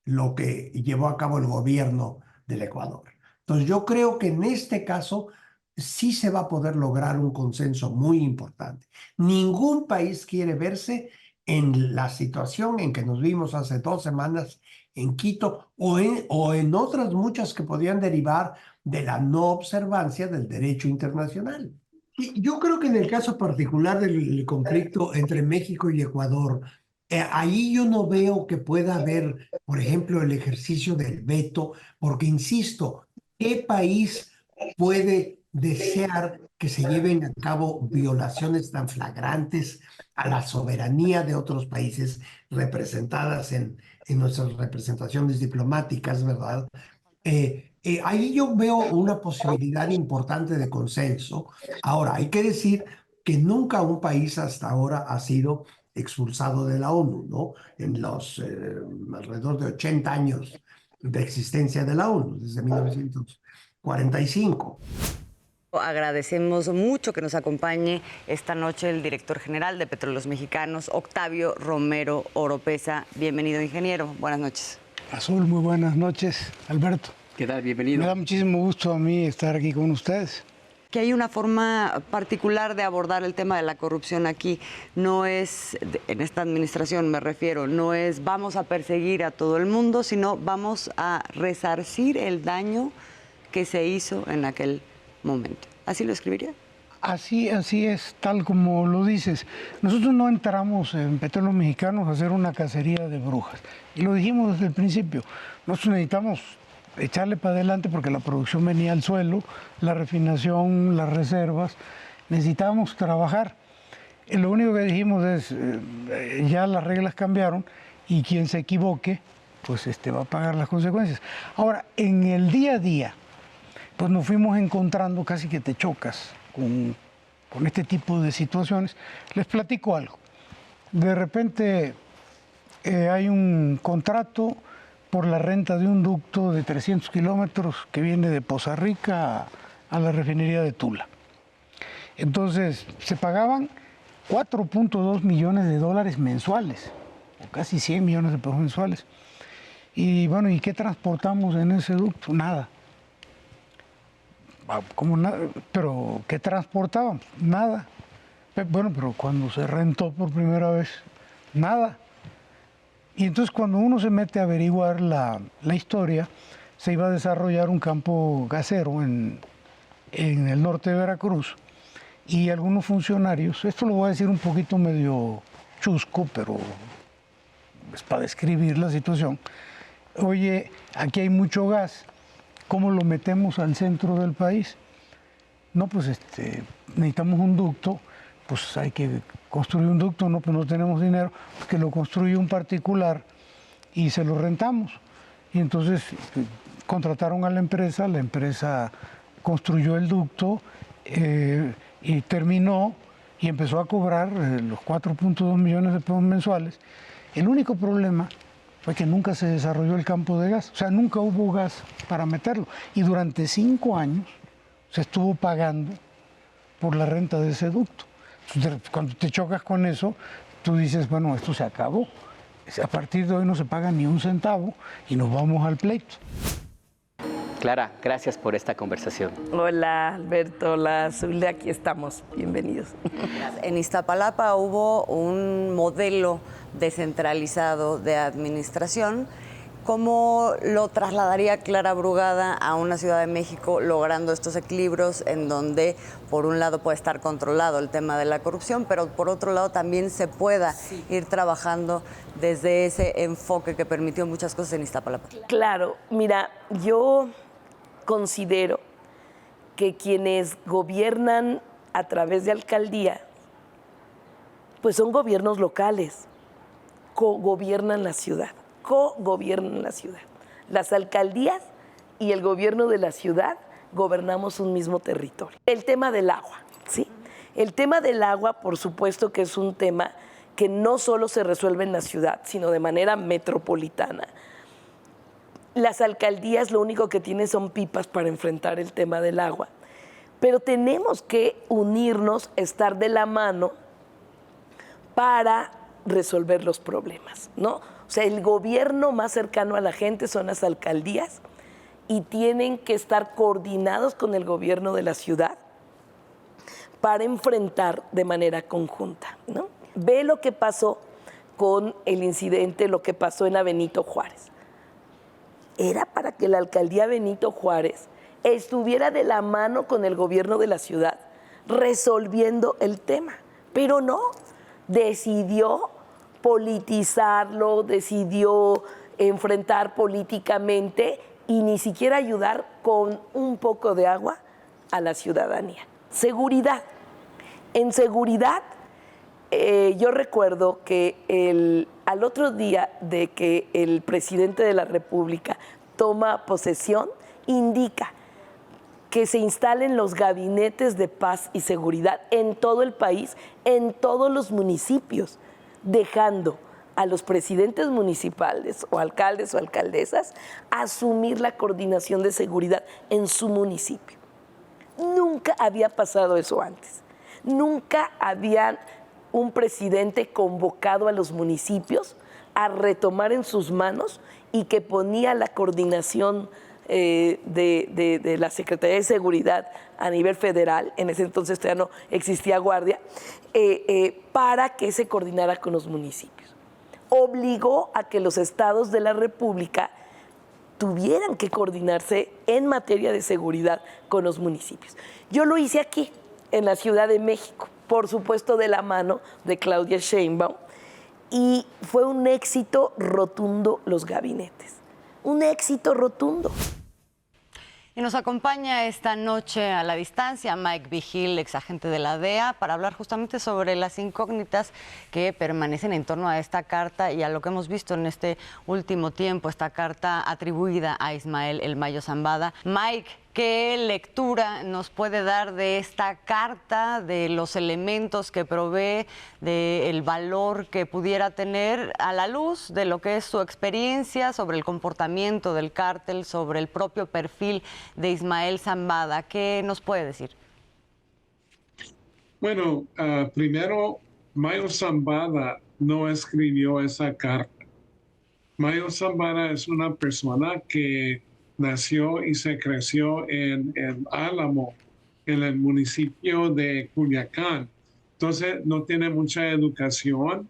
lo que llevó a cabo el gobierno del Ecuador. Entonces yo creo que en este caso sí se va a poder lograr un consenso muy importante. Ningún país quiere verse en la situación en que nos vimos hace 2 semanas en Quito o en otras muchas que podían derivar de la no observancia del derecho internacional. Yo creo que en el caso particular del conflicto entre México y Ecuador, ahí yo no veo que pueda haber, por ejemplo, el ejercicio del veto, porque insisto, ¿qué país puede desear que se lleven a cabo violaciones tan flagrantes a la soberanía de otros países representadas en en nuestras representaciones diplomáticas, ¿verdad? Ahí yo veo una posibilidad importante de consenso. Ahora, hay que decir que nunca un país hasta ahora ha sido expulsado de la ONU, ¿no? En los alrededor de 80 años de existencia de la ONU, desde 1945. Agradecemos mucho que nos acompañe esta noche el director general de Petróleos Mexicanos, Octavio Romero Oropeza. Bienvenido, ingeniero. Buenas noches. Azul, muy buenas noches, Alberto. ¿Qué tal? Bienvenido. Me da muchísimo gusto a mí estar aquí con ustedes. Que hay una forma particular de abordar el tema de la corrupción aquí. No es, en esta administración me refiero, no es vamos a perseguir a todo el mundo, sino vamos a resarcir el daño que se hizo en aquel momento. ¿Así lo escribiría? Así es, tal como lo dices. Nosotros no entramos en Petróleos Mexicanos a hacer una cacería de brujas. Y lo dijimos desde el principio. Nosotros necesitamos echarle para adelante porque la producción venía al suelo, la refinación, las reservas. Necesitábamos trabajar. Lo único que dijimos es, ya las reglas cambiaron y quien se equivoque, pues va a pagar las consecuencias. Ahora, en el día a día, pues nos fuimos encontrando, casi que te chocas con este tipo de situaciones. Les platico algo. De repente hay un contrato por la renta de un ducto de 300 kilómetros que viene de Poza Rica a la refinería de Tula. Entonces, se pagaban 4.2 millones de dólares mensuales, o casi 100 millones de pesos mensuales. Y bueno, ¿y qué transportamos en ese ducto? Nada. ¿Cómo nada? ¿Pero qué transportábamos? Nada. Bueno, pero cuando se rentó por primera vez, nada. Y entonces cuando uno se mete a averiguar la historia, se iba a desarrollar un campo gasero en el norte de Veracruz, y algunos funcionarios, esto lo voy a decir un poquito medio chusco, pero es para describir la situación. Oye, aquí hay mucho gas, ¿cómo lo metemos al centro del país? No, pues necesitamos un ducto, pues hay que construir un ducto, no, pues no tenemos dinero, pues que lo construye un particular y se lo rentamos. Y entonces contrataron a la empresa construyó el ducto y terminó y empezó a cobrar los 4.2 millones de pesos mensuales. El único problema fue que nunca se desarrolló el campo de gas, o sea, nunca hubo gas para meterlo. Y durante 5 años se estuvo pagando por la renta de ese ducto. Entonces, cuando te chocas con eso, tú dices, bueno, esto se acabó. A partir de hoy no se paga ni un centavo y nos vamos al pleito. Clara, gracias por esta conversación. Hola, Alberto, hola, Azul, aquí estamos. Bienvenidos. En Iztapalapa hubo un modelo descentralizado de administración. ¿Cómo lo trasladaría Clara Brugada a una Ciudad de México logrando estos equilibrios en donde, por un lado, puede estar controlado el tema de la corrupción, pero por otro lado también se pueda ir trabajando desde ese enfoque que permitió muchas cosas en Iztapalapa? Claro, mira, yo considero que quienes gobiernan a través de alcaldía, pues son gobiernos locales, co-gobiernan la ciudad. Las alcaldías y el gobierno de la ciudad gobernamos un mismo territorio. El tema del agua, ¿sí? El tema del agua, por supuesto que es un tema que no solo se resuelve en la ciudad, sino de manera metropolitana. Las alcaldías lo único que tienen son pipas para enfrentar el tema del agua, pero tenemos que unirnos, estar de la mano para resolver los problemas, ¿no? O sea, el gobierno más cercano a la gente son las alcaldías y tienen que estar coordinados con el gobierno de la ciudad para enfrentar de manera conjunta, ¿no? Ve lo que pasó con el incidente, lo que pasó en la Benito Juárez. Era para que la alcaldía Benito Juárez estuviera de la mano con el gobierno de la ciudad resolviendo el tema, pero no, decidió politizarlo, decidió enfrentar políticamente y ni siquiera ayudar con un poco de agua a la ciudadanía. Seguridad. En seguridad, yo recuerdo que el al otro día de que el presidente de la República toma posesión, indica que se instalen los gabinetes de paz y seguridad en todo el país, en todos los municipios, dejando a los presidentes municipales o alcaldes o alcaldesas asumir la coordinación de seguridad en su municipio. Nunca había pasado eso antes. Nunca había un presidente convocado a los municipios a retomar en sus manos y que ponía la coordinación de la Secretaría de Seguridad a nivel federal, en ese entonces todavía no existía guardia, para que se coordinara con los municipios. Obligó a que los estados de la República tuvieran que coordinarse en materia de seguridad con los municipios. Yo lo hice aquí, en la Ciudad de México, por supuesto de la mano de Claudia Sheinbaum, y fue un éxito rotundo los gabinetes, un éxito rotundo. Y nos acompaña esta noche a la distancia Mike Vigil, exagente de la DEA, para hablar justamente sobre las incógnitas que permanecen en torno a esta carta y a lo que hemos visto en este último tiempo, esta carta atribuida a Ismael El Mayo Zambada. Mike, ¿qué lectura nos puede dar de esta carta, de los elementos que provee, del valor que pudiera tener a la luz de lo que es su experiencia sobre el comportamiento del cártel, sobre el propio perfil de Ismael Zambada? ¿Qué nos puede decir? Bueno, primero, Mayo Zambada no escribió esa carta. Mayo Zambada es una persona que nació y se creció en Álamo, en el municipio de Culiacán. Entonces, no tiene mucha educación.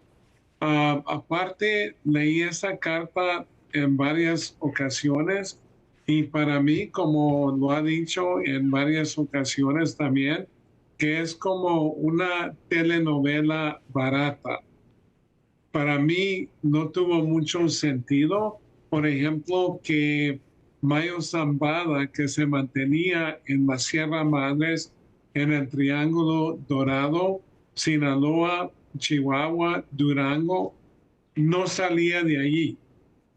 Aparte, leí esa carta en varias ocasiones y para mí, como lo ha dicho en varias ocasiones también, que es como una telenovela barata. Para mí no tuvo mucho sentido, por ejemplo, que Mayo Zambada, que se mantenía en la Sierra Madres, en el Triángulo Dorado, Sinaloa, Chihuahua, Durango, no salía de allí.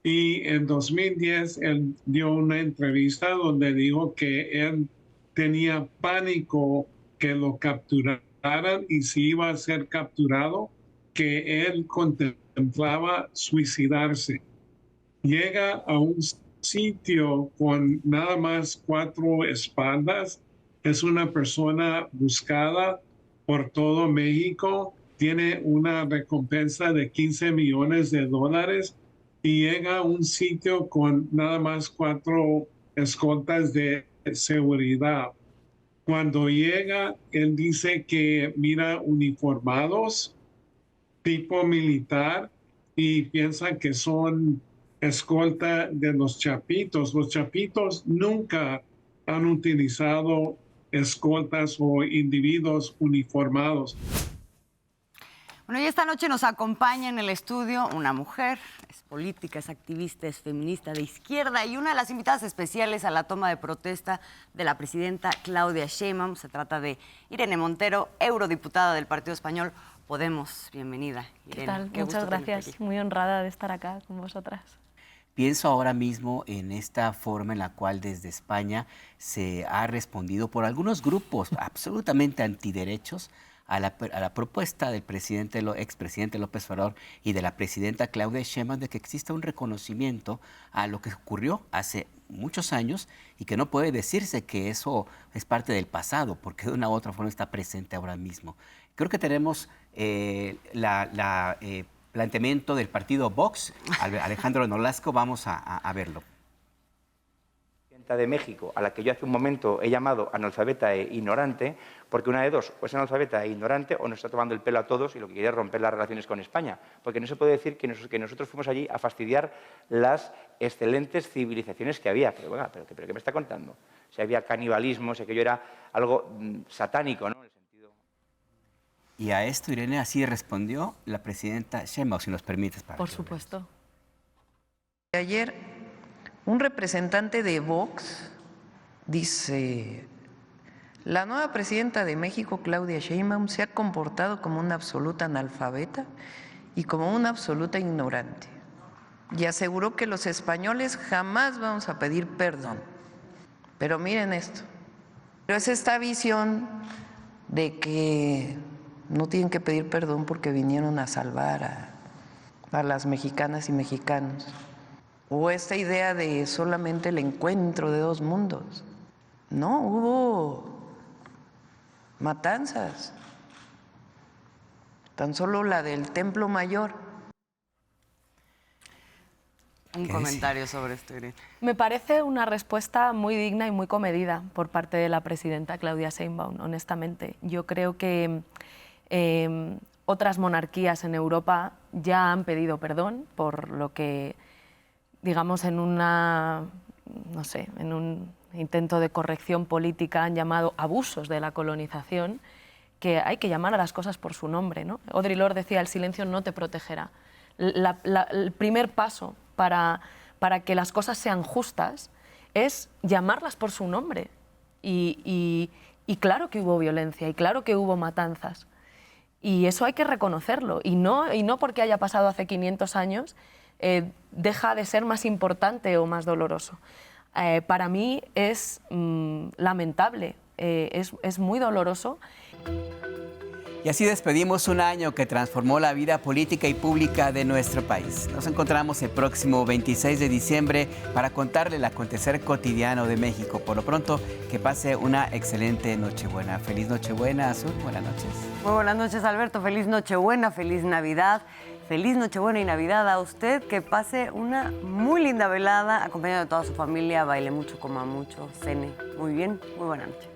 Y en 2010 él dio una entrevista donde dijo que él tenía pánico que lo capturaran y si iba a ser capturado, que él contemplaba suicidarse. Llega a un sitio con nada más 4 espaldas, es una persona buscada por todo México, tiene una recompensa de $15 millones y llega a un sitio con nada más 4 escoltas de seguridad. Cuando llega, él dice que mira uniformados, tipo militar, y piensa que son escolta de los chapitos. Los chapitos nunca han utilizado escoltas o individuos uniformados. Bueno, y esta noche nos acompaña en el estudio una mujer, es política, es activista, es feminista de izquierda y una de las invitadas especiales a la toma de protesta de la presidenta Claudia Sheinbaum. Se trata de Irene Montero, eurodiputada del Partido Español Podemos. Bienvenida, Irene. ¿Qué tal? Muchas gracias. Muy honrada de estar acá con vosotras. Pienso ahora mismo en esta forma en la cual desde España se ha respondido por algunos grupos absolutamente antiderechos a la propuesta del expresidente López Obrador y de la presidenta Claudia Sheinbaum de que exista un reconocimiento a lo que ocurrió hace muchos años y que no puede decirse que eso es parte del pasado, porque de una u otra forma está presente ahora mismo. Creo que tenemos planteamiento del partido Vox. Alejandro Nolasco, vamos a verlo. De México, a la que yo hace un momento he llamado analfabeta e ignorante, porque una de dos, o es analfabeta e ignorante o nos está tomando el pelo a todos y lo que quiere es romper las relaciones con España, porque no se puede decir que nosotros fuimos allí a fastidiar las excelentes civilizaciones que había. Pero, bueno, ¿pero qué me está contando? Si había canibalismo, si aquello era algo satánico, ¿no? Y a esto, Irene, así respondió la presidenta Sheinbaum, si nos permites. Por supuesto. Ayer, un representante de Vox dice: la nueva presidenta de México, Claudia Sheinbaum, se ha comportado como una absoluta analfabeta y como una absoluta ignorante. Y aseguró que los españoles jamás vamos a pedir perdón. Pero miren esto, pero es esta visión de que no tienen que pedir perdón porque vinieron a salvar a las mexicanas y mexicanos. O esta idea de solamente el encuentro de dos mundos. No, hubo matanzas. Tan solo la del Templo Mayor. Un comentario sobre esto, Irene. Me parece una respuesta muy digna y muy comedida por parte de la presidenta Claudia Sheinbaum, honestamente. Yo creo que otras monarquías en Europa ya han pedido perdón por lo que, digamos, en un intento de corrección política han llamado abusos de la colonización, que hay que llamar a las cosas por su nombre, ¿no? Audre Lorde decía, el silencio no te protegerá. El primer paso para que las cosas sean justas es llamarlas por su nombre. Y claro que hubo violencia, y claro que hubo matanzas. Y eso hay que reconocerlo. Y no porque haya pasado hace 500 años deja de ser más importante o más doloroso. Para mí es lamentable, es muy doloroso. Y así despedimos un año que transformó la vida política y pública de nuestro país. Nos encontramos el próximo 26 de diciembre para contarle el acontecer cotidiano de México. Por lo pronto, que pase una excelente Nochebuena. Feliz Nochebuena, Azul. Buenas noches. Muy buenas noches, Alberto. Feliz Nochebuena, feliz Navidad. Feliz Nochebuena y Navidad a usted. Que pase una muy linda velada, acompañado de toda su familia. Baile mucho, coma mucho, cene muy bien. Muy buena noche.